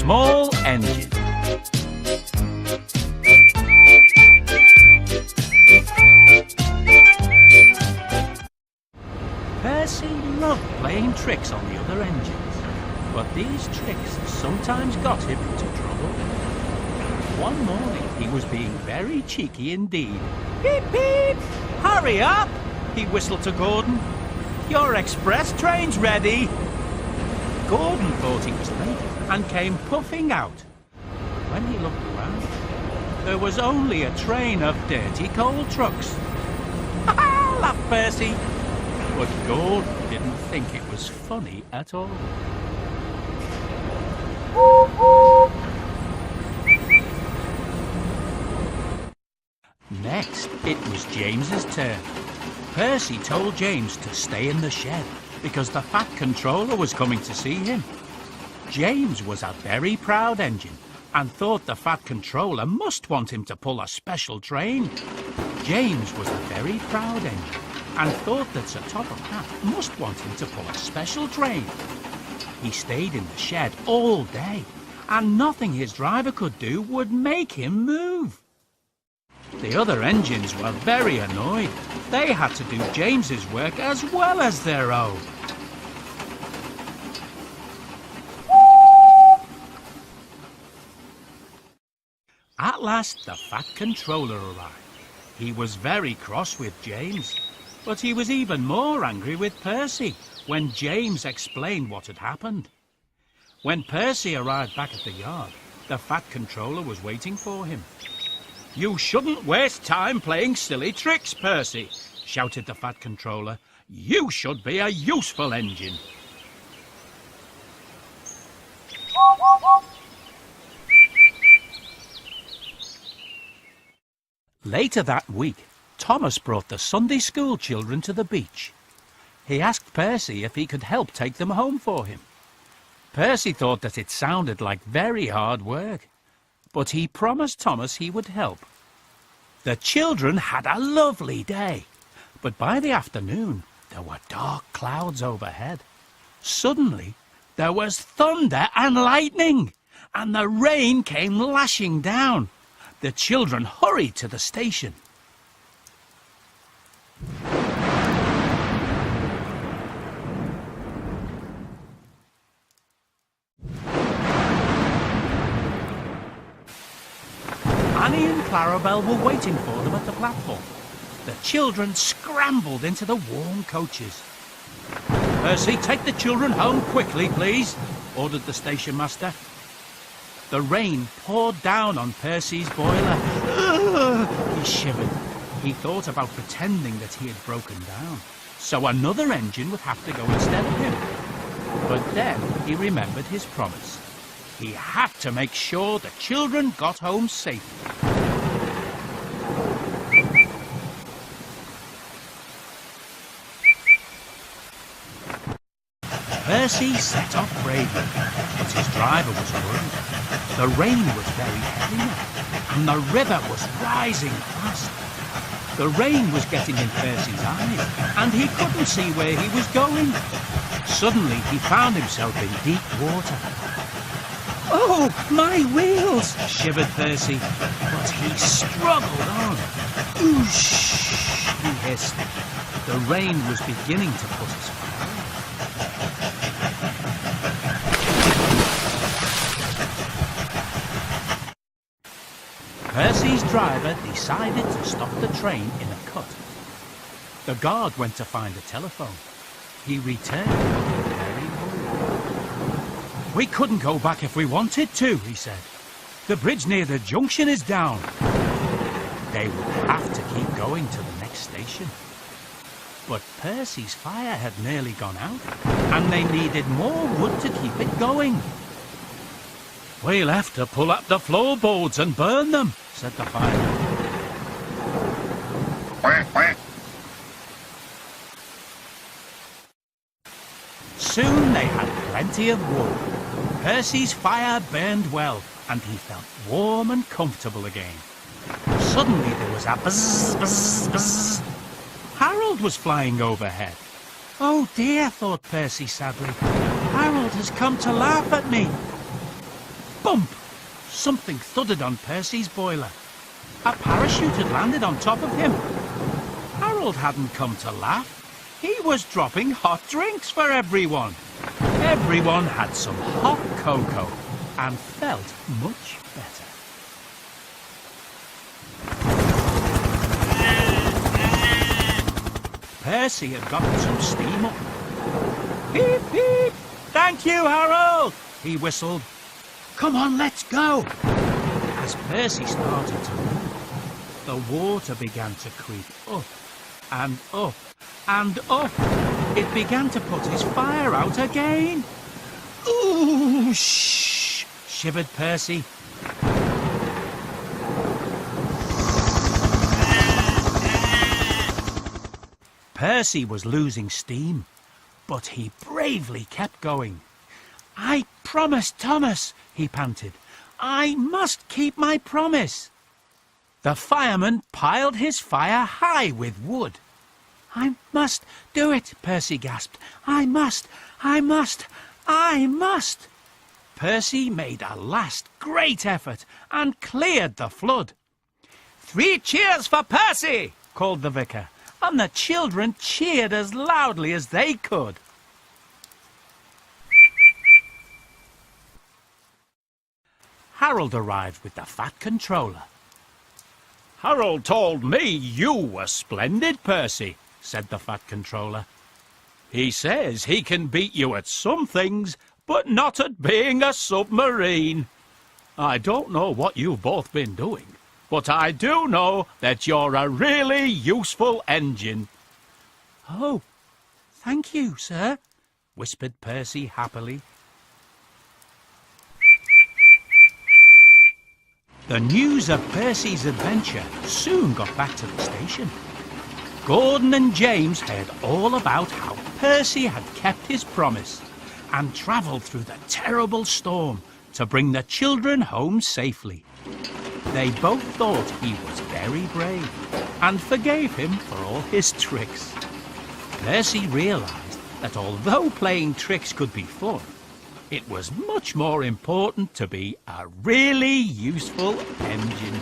small engine. Percy loved playing tricks on the other engines, but these tricks sometimes got him into trouble. One morning he was being very cheeky indeed. "Beep, beep! Hurry up!" he whistled to Gordon. "Your express train's ready." Gordon thought he was late and came puffing out. But when he looked around, there was only a train of dirty coal trucks. "Ha ha!" laughed Percy. But Gordon didn't think it was funny at all. Next, it was James's turn. Percy told James to stay in the shed because the Fat Controller was coming to see him. James was a very proud engine and thought the Fat Controller must want him to pull a special train. James was a very proud engine and thought that Sir Top of Hat must want him to pull a special train. He stayed in the shed all day, and nothing his driver could do would make him move. The other engines were very annoyed. They had to do James's work as well as their own. At last, the Fat Controller arrived. He was very cross with James, but he was even more angry with Percy when James explained what had happened. When Percy arrived back at the yard, the Fat Controller was waiting for him. "You shouldn't waste time playing silly tricks, Percy," shouted the Fat Controller. "You should be a useful engine." Later that week, Thomas brought the Sunday school children to the beach. He asked Percy if he could help take them home for him. Percy thought that it sounded like very hard work, but he promised Thomas he would help. The children had a lovely day, but by the afternoon there were dark clouds overhead. Suddenly there was thunder and lightning, and the rain came lashing down. The children hurried to the station. Annie and Clarabelle were waiting for them at the platform. The children scrambled into the warm coaches. "Percy, take the children home quickly, please," ordered the station master. The rain poured down on Percy's boiler. Ugh! He shivered. He thought about pretending that he had broken down, so another engine would have to go instead of him. But then he remembered his promise. He had to make sure the children got home safely. Percy set off bravely, but his driver was worried. The rain was very heavy now, and the river was rising fast. The rain was getting in Percy's eyes, and he couldn't see where he was going. Suddenly he found himself in deep water. "Oh, my wheels!" shivered Percy, but he struggled on. "Oosh!" he hissed. The rain was beginning to put his fire out. Percy's driver decided to stop the train in a cut. The guard went to find a telephone. He returned looking very worried. "We couldn't go back if we wanted to," he said. "The bridge near the junction is down." They would have to keep going to the next station. But Percy's fire had nearly gone out, and they needed more wood to keep it going. "We'll have to pull up the floorboards and burn them," said the fireman. Soon they had plenty of wood. Percy's fire burned well, and he felt warm and comfortable again. Suddenly there was a buzz, buzz, buzz. Harold was flying overhead. "Oh dear," thought Percy sadly. "Harold has come to laugh at me." Bump! Something thudded on Percy's boiler. A parachute had landed on top of him. Harold hadn't come to laugh. He was dropping hot drinks for everyone. Everyone had some hot cocoa and felt much better. Percy had gotten some steam up. Beep, beep! Thank you, Harold! He whistled. Come on, let's go! As Percy started to move, the water began to creep up and up and up. It began to put his fire out again. Ooh, shh! Shivered Percy. Percy was losing steam, but he bravely kept going. I promised Thomas, he panted. I must keep my promise. The fireman piled his fire high with wood. I must do it, Percy gasped. I must. Percy made a last great effort and cleared the flood. 3 cheers for Percy, called the vicar, and the children cheered as loudly as they could. Harold arrived with the Fat Controller. Harold told me you were splendid, Percy, said the Fat Controller. He says he can beat you at some things, but not at being a submarine. I don't know what you've both been doing, but I do know that you're a really useful engine. Oh, thank you, sir, whispered Percy happily. The news of Percy's adventure soon got back to the station. Gordon and James heard all about how Percy had kept his promise and travelled through the terrible storm to bring the children home safely. They both thought he was very brave and forgave him for all his tricks. Percy realised that although playing tricks could be fun, it was much more important to be a really useful engine.